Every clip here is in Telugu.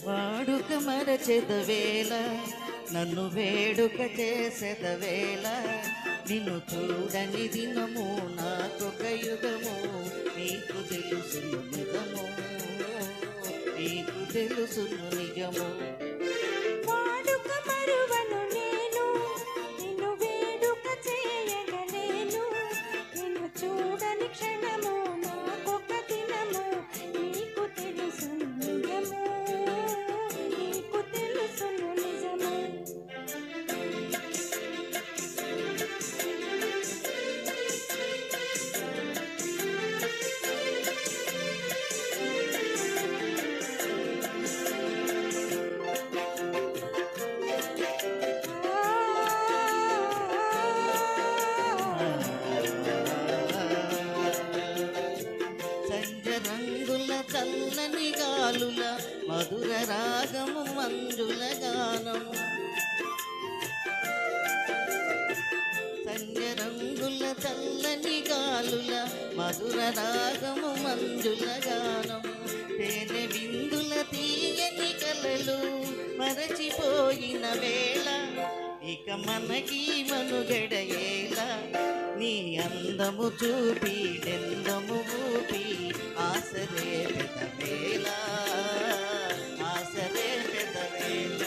వాడుక మరచెదవేళ నన్ను వేడుక చేసెదవేళ నిన్ను చూడని దినము నాకొక యుగము నీకు తెలుసును నిజము నీకు తెలుసును నిజము వాడుక మరువను నేను నిన్ను వేడుక చేయగలేను నిన్ను చూడని క్షణము నాకొక దినము నీకు తెలుసును నిజము నీకు తెలుసును నిజము చల్లని గాలుల మధుర రాగము మంజుల గానం సంజరంగుల చల్లని గాలుల మధుర రాగము మంజుల గానం తేనె విందుల తీయని కలలు మరచిపోయిన వేళ ఇక మనకి మనుగడయేలా నీ అందము చూపి డెందము ఊపి ఆసరే పెదవేళ ఆసరే పెదవేళ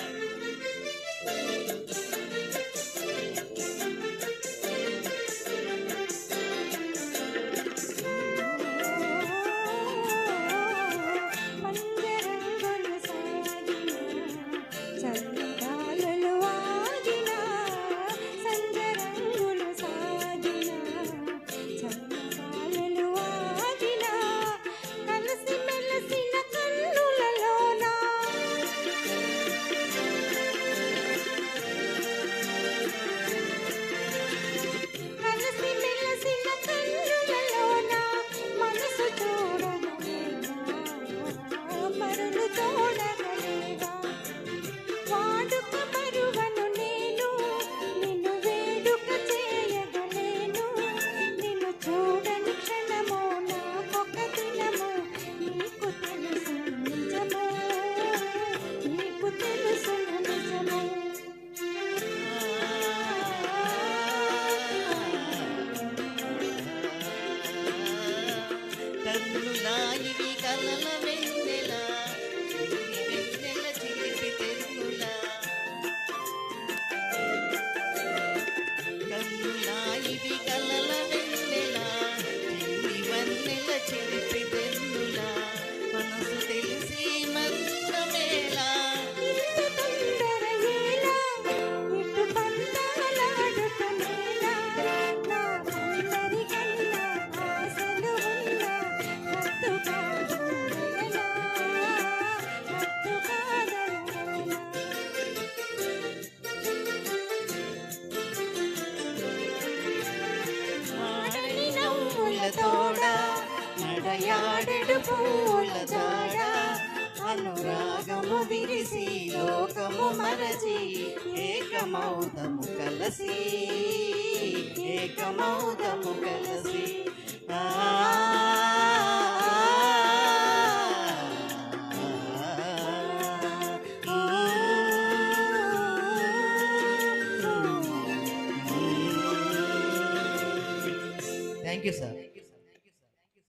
కన్నులా ఇవి కలల వెన్నెల వెన్నెల చిలిపి తెన్నులా కన్నులా ఇవి కలల వెన్నెల వెన్నెల చిలిపి తెన్నులా మనసు తెలిసి మంత్రమేలా తోడా నడయాడెడు పూల జాడ అనురాగము విరిసి లోకము మరచి ఏకమౌదము కలసి ఏకమౌదము కలసి థ్యాంక్ యూ సార్.